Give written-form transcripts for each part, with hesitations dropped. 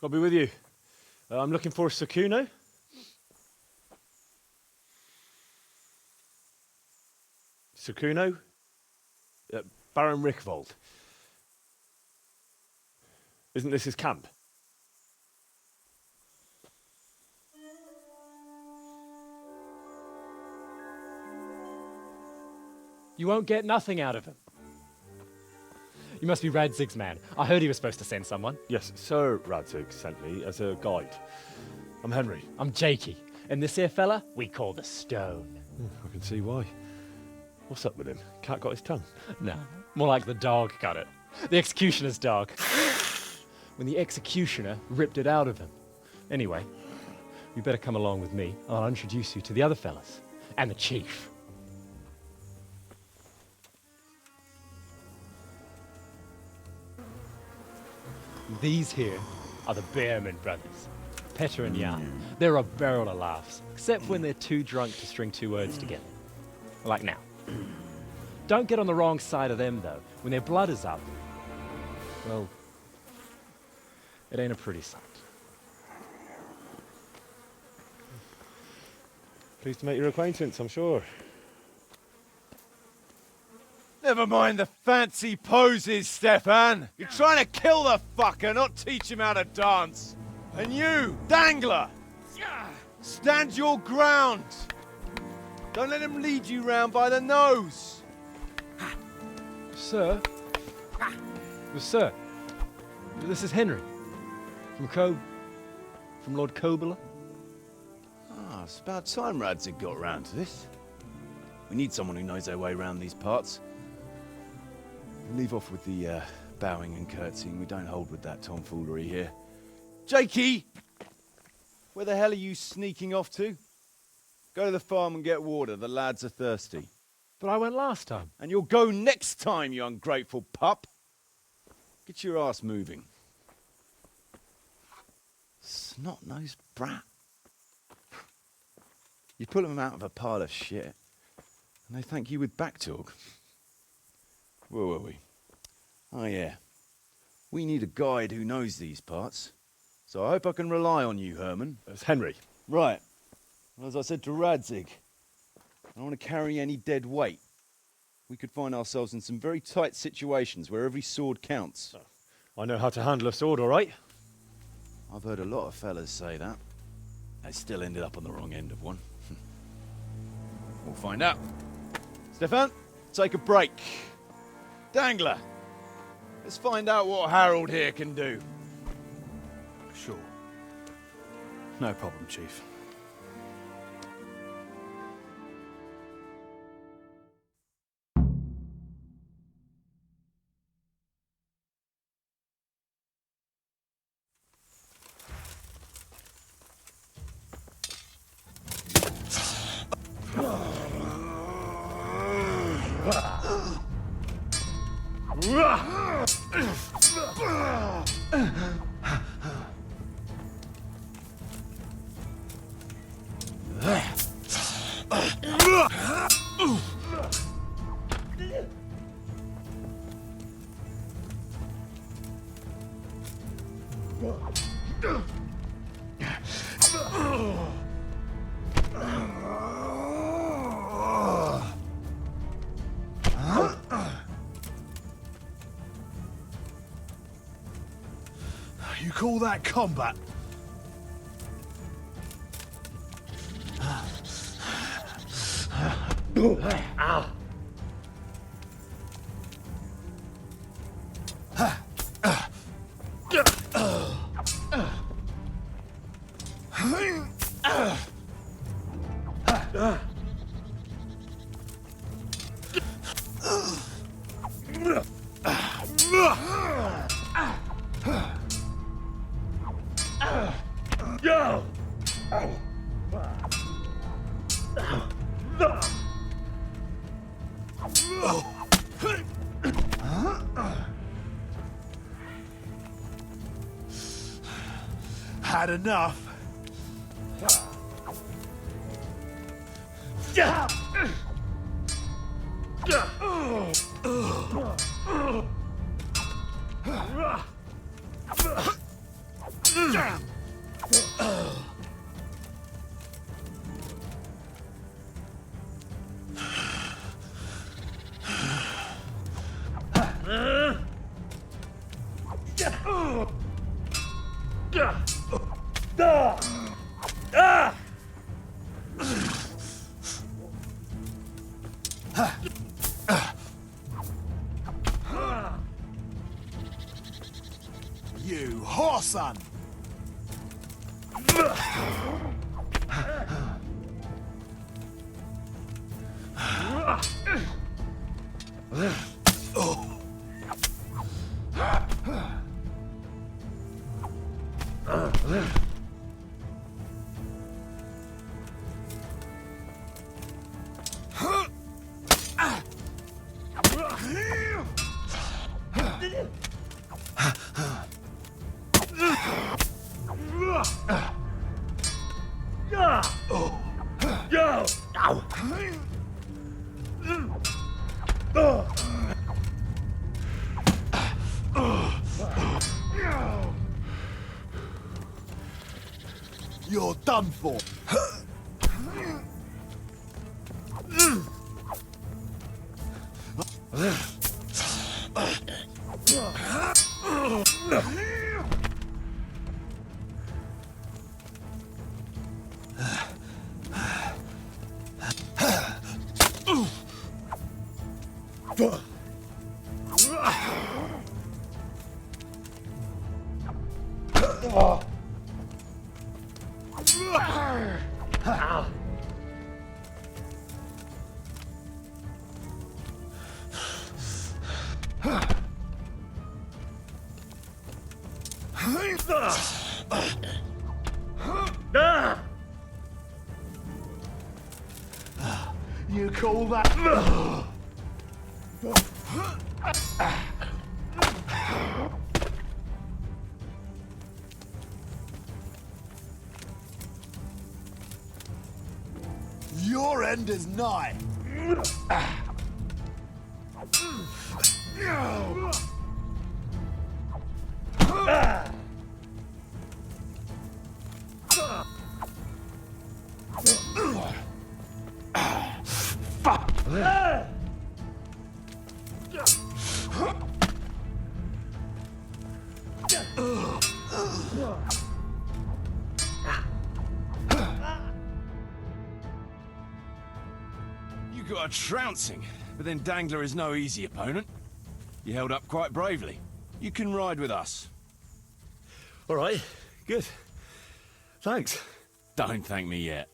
I'll be with you. I'm looking for a Sakuno. Sakuno? Baron Rickvold. Isn't this his camp? You won't get nothing out of him. You must be Radzig's man. I heard he was supposed to send someone. Yes, Sir Radzig sent me as a guide. I'm Henry. I'm Jakey. And this here fella, we call the Stone. I can see why. What's up with him? Cat got his tongue? No, more like the dog got it. The executioner's dog. When the executioner ripped it out of him. Anyway, you better come along with me. I'll introduce you to the other fellas. And the chief. These here are the Bearman brothers, Petter and Jan. They're a barrel of laughs, except when they're too drunk to string two words together. Like now. Don't get on the wrong side of them, though. When their blood is up, well, it ain't a pretty sight. Pleased to make your acquaintance, I'm sure. Never mind the fancy poses, Stefan. You're trying to kill the fucker, not teach him how to dance. And you, Dangler, stand your ground. Don't let him lead you round by the nose. Sir? Well, sir, this is Henry. From Lord Kobylu. Ah, it's about time Radzig got round to this. We need someone who knows their way around these parts. Leave off with the bowing and curtsying. We don't hold with that tomfoolery here. Jakey! Where the hell are you sneaking off to? Go to the farm and get water. The lads are thirsty. But I went last time. And you'll go next time, you ungrateful pup. Get your ass moving. Snot-nosed brat. You pull them out of a pile of shit, and they thank you with back talk. Where were we? Oh yeah. We need a guide who knows these parts. So I hope I can rely on you, Herman. That's Henry. Right. Well, as I said to Radzig, I don't want to carry any dead weight. We could find ourselves in some very tight situations where every sword counts. I know how to handle a sword, all right? I've heard a lot of fellas say that. They still ended up on the wrong end of one. We'll find out. Stefan, take a break. Dangler, let's find out what Harold here can do. Sure. No problem, Chief. You call that combat? Had enough. You whoreson! You're done for. You call that? Your end is nigh. You got a trouncing, but then Dangler is no easy opponent. You held up quite bravely. You can ride with us. All right, good. Thanks. Don't thank me yet.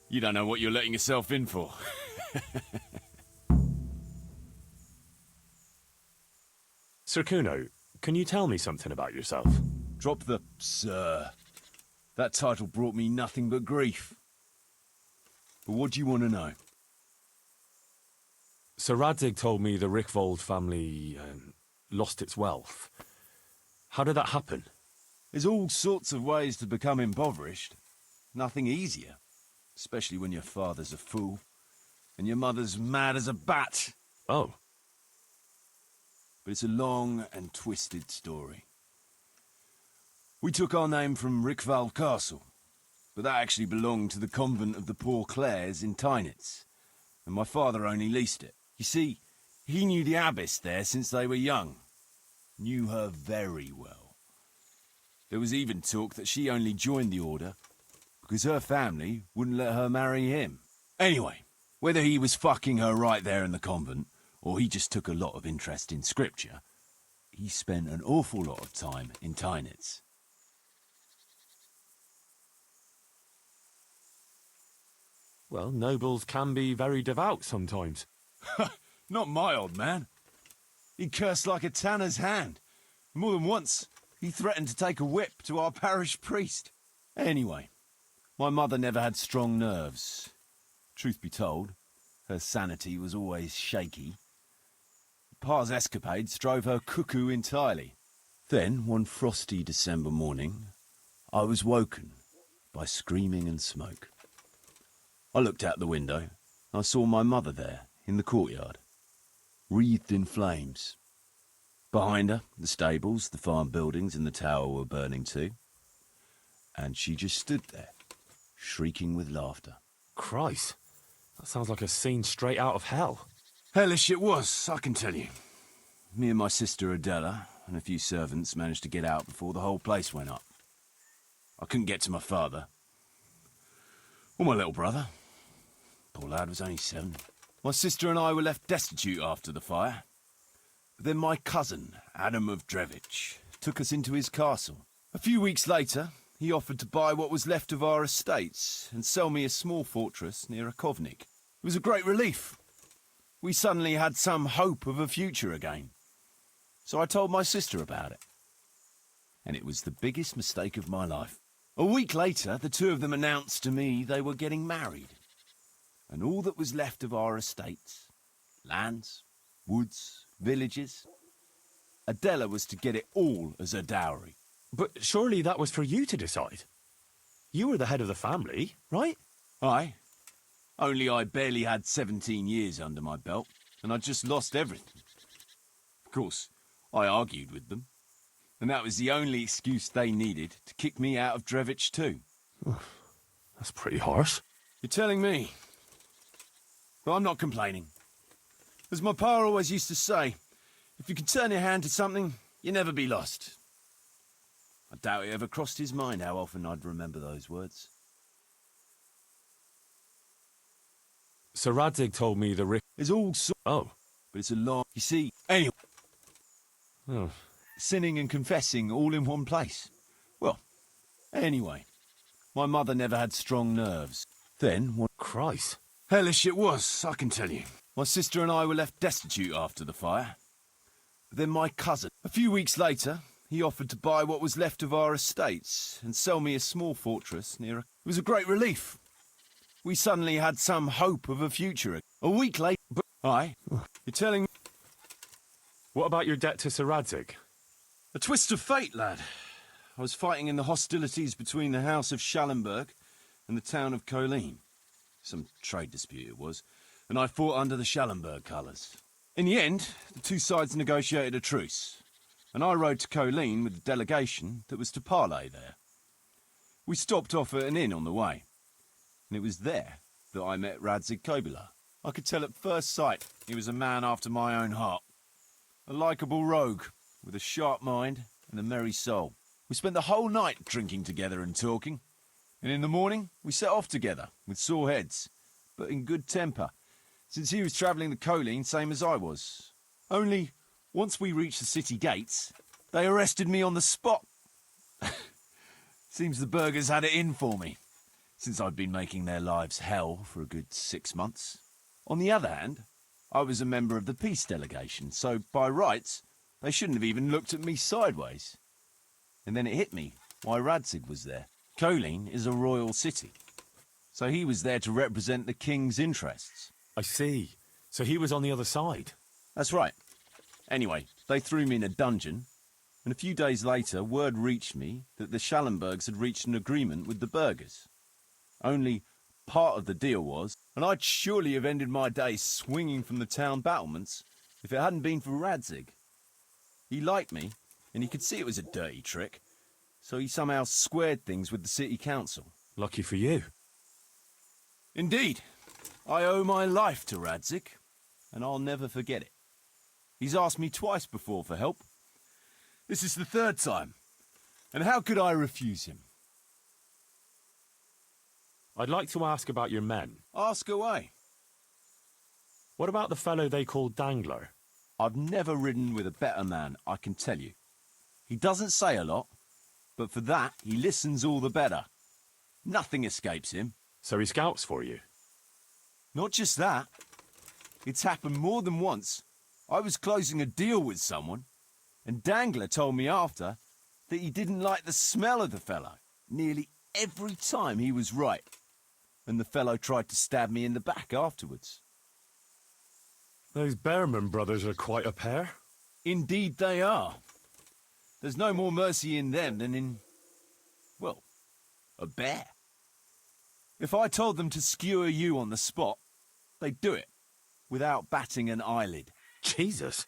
You don't know what you're letting yourself in for. Sir Kuno, can you tell me something about yourself? Drop the sir. That title brought me nothing but grief. But what do you want to know? Sir Radzig told me the Rickvold family lost its wealth. How did that happen? There's all sorts of ways to become impoverished. Nothing easier. Especially when your father's a fool. And your mother's mad as a bat. Oh. But it's a long and twisted story. We took our name from Rickvold Castle. But that actually belonged to the convent of the Poor Clares in Tynitz. And my father only leased it. You see, he knew the abbess there since they were young. Knew her very well. There was even talk that she only joined the order because her family wouldn't let her marry him. Anyway, whether he was fucking her right there in the convent, or he just took a lot of interest in scripture, he spent an awful lot of time in Tynitz. Well, nobles can be very devout sometimes. Not my old man. He cursed like a tanner's hand. More than once, he threatened to take a whip to our parish priest. Anyway, my mother never had strong nerves. Truth be told, her sanity was always shaky. Pa's escapades drove her cuckoo entirely. Then, one frosty December morning, I was woken by screaming and smoke. I looked out the window, and I saw my mother there, in the courtyard, wreathed in flames. Behind her, the stables, the farm buildings and the tower were burning too. And she just stood there, shrieking with laughter. Christ, that sounds like a scene straight out of hell. Hellish it was, I can tell you. Me and my sister Adela and a few servants managed to get out before the whole place went up. I couldn't get to my father. Or my little brother. Poor lad was only 7. My sister and I were left destitute after the fire. But then my cousin, Adam of Drevich, took us into his castle. A few weeks later, he offered to buy what was left of our estates and sell me a small fortress near a Kovnik. It was a great relief. We suddenly had some hope of a future again. So I told my sister about it. And it was the biggest mistake of my life. A week later, the two of them announced to me they were getting married. And all that was left of our estates, lands, woods, villages, Adela was to get it all as a dowry. But surely that was for you to decide. You were the head of the family, right? Aye. Only I barely had 17 years under my belt, and I'd just lost everything. Of course, I argued with them, and that was the only excuse they needed to kick me out of Drevich too. That's pretty harsh. You're telling me. But I'm not complaining. As my pa always used to say, if you can turn your hand to something, you never be lost. I doubt it ever crossed his mind how often I'd remember those words. Sir Radzig told me the Rick... There's all sorts, Oh. but it's a long... You see, anyway, Oh. sinning and confessing all in one place. Well, anyway, my mother never had strong nerves. Then, one... Christ. Hellish it was, I can tell you. My sister and I were left destitute after the fire. But then my cousin, a few weeks later, he offered to buy what was left of our estates and sell me a small fortress near a... It was a great relief. We suddenly had some hope of a future. A week later... But... Aye, you're telling me... What about your debt to Sir Radzig? A twist of fate, lad. I was fighting in the hostilities between the House of Schallenberg and the town of Colleen. Some trade dispute it was, and I fought under the Schallenberg colours. In the end, the two sides negotiated a truce, and I rode to Colleen with the delegation that was to parley there. We stopped off at an inn on the way, and it was there that I met Racka Kobylu. I could tell at first sight he was a man after my own heart. A likeable rogue, with a sharp mind and a merry soul. We spent the whole night drinking together and talking, and in the morning we set off together, with sore heads, but in good temper, since he was travelling the Colleen same as I was. Only, once we reached the city gates, they arrested me on the spot. Seems the burghers had it in for me, since I'd been making their lives hell for a good 6 months. On the other hand, I was a member of the peace delegation, so by rights, they shouldn't have even looked at me sideways. And then it hit me why Radzig was there. Colleen is a royal city, so he was there to represent the king's interests. I see. So he was on the other side. That's right. Anyway, they threw me in a dungeon, and a few days later word reached me that the Schallenbergs had reached an agreement with the burghers. Only part of the deal was, and I'd surely have ended my days swinging from the town battlements if it hadn't been for Radzig. He liked me, and he could see it was a dirty trick, so he somehow squared things with the city council. Lucky for you. Indeed. I owe my life to Radzig, and I'll never forget it. He's asked me twice before for help. This is the 3rd time, and how could I refuse him? I'd like to ask about your men. Ask away. What about the fellow they call Dangler? I've never ridden with a better man, I can tell you. He doesn't say a lot, but for that, he listens all the better. Nothing escapes him. So he scouts for you? Not just that. It's happened more than once. I was closing a deal with someone, and Dangler told me after that he didn't like the smell of the fellow nearly every time he was right, and the fellow tried to stab me in the back afterwards. Those Behrman brothers are quite a pair. Indeed they are. There's no more mercy in them than in, well, a bear. If I told them to skewer you on the spot, they'd do it, without batting an eyelid. Jesus.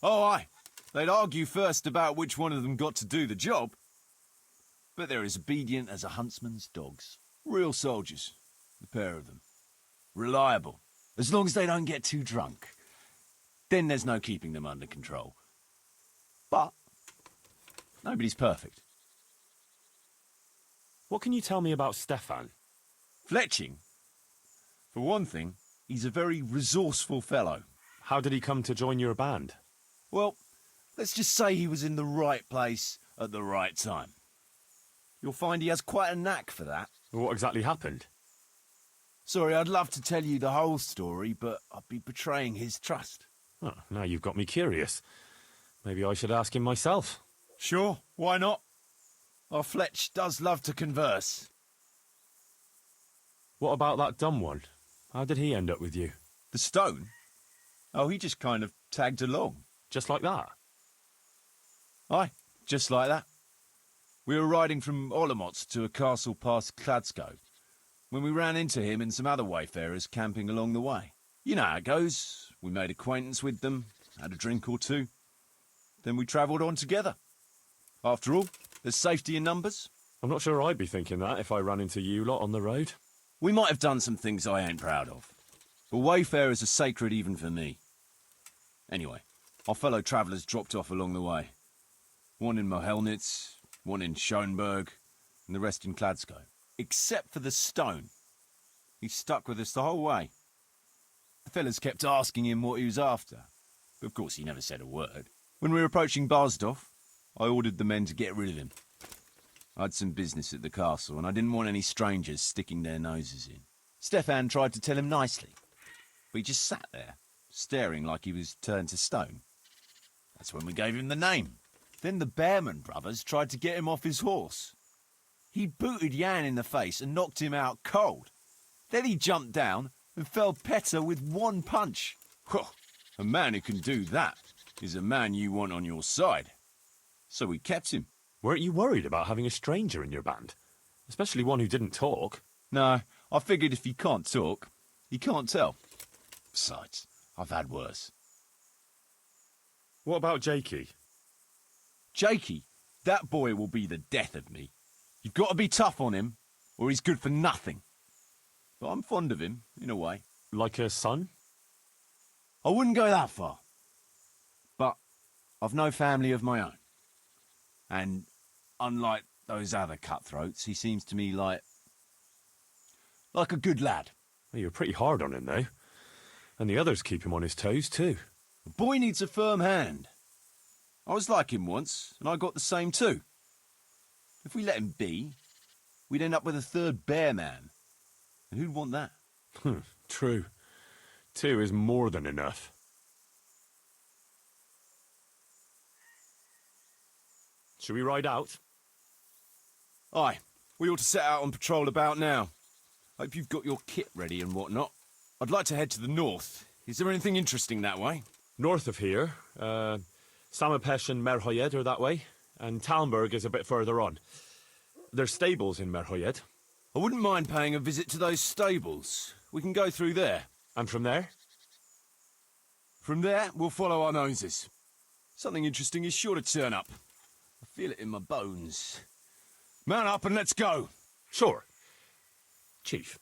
Oh, aye. They'd argue first about which one of them got to do the job. but they're as obedient as a huntsman's dogs. Real soldiers, the pair of them. Reliable, as long as they don't get too drunk. Then there's no keeping them under control. But nobody's perfect. What can you tell me about Stefan? Fletching? For one thing, he's a very resourceful fellow. How did he come to join your band? Well, let's just say he was in the right place at the right time. You'll find he has quite a knack for that. What exactly happened? Sorry, I'd love to tell you the whole story, but I'd be betraying his trust. Oh, now you've got me curious. Maybe I should ask him myself. Sure, why not? Our Fletch does love to converse. What about that dumb one? How did he end up with you? The stone? Oh, he just kind of tagged along. Just like that? Aye, just like that. We were riding from Olomouc to a castle past Kladsko, when we ran into him and some other wayfarers camping along the way. You know how it goes. We made acquaintance with them, had a drink or two. Then we travelled on together. After all, there's safety in numbers. I'm not sure I'd be thinking that if I ran into you lot on the road. We might have done some things I ain't proud of. But wayfarers are sacred even for me. Anyway, our fellow travellers dropped off along the way. One in Mohelnitz, one in Schoenberg, and the rest in Kladsko. Except for the stone. He stuck with us the whole way. The fellas kept asking him what he was after. But of course he never said a word. When we were approaching Barsdorf, I ordered the men to get rid of him. I had some business at the castle, and I didn't want any strangers sticking their noses in. Stefan tried to tell him nicely, but he just sat there, staring like he was turned to stone. That's when we gave him the name. Then the Bearman brothers tried to get him off his horse. He booted Jan in the face and knocked him out cold. Then he jumped down and felled Petter with one punch. A man who can do that is a man you want on your side. So we kept him. Weren't you worried about having a stranger in your band? Especially one who didn't talk. No, I figured if he can't talk, he can't tell. Besides, I've had worse. What about Jakey? Jakey, that boy will be the death of me. You've got to be tough on him, or he's good for nothing. But I'm fond of him, in a way. Like a son? I wouldn't go that far. But I've no family of my own. And unlike those other cutthroats, he seems to me like a good lad. Well, you're pretty hard on him, though. And the others keep him on his toes, too. The boy needs a firm hand. I was like him once, and I got the same too. If we let him be, we'd end up with a third bear man. And who'd want that? True. 2 is more than enough. Should we ride out? Aye, we ought to set out on patrol about now. Hope you've got your kit ready and whatnot. I'd like to head to the north. Is there anything interesting that way? North of here, Samapesh and Merhoyed are that way, and Talmberg is a bit further on. There's stables in Merhoyed. I wouldn't mind paying a visit to those stables. We can go through there. And from there? From there, we'll follow our noses. Something interesting is sure to turn up. I feel it in my bones. Mount up and let's go. Sure. Chief,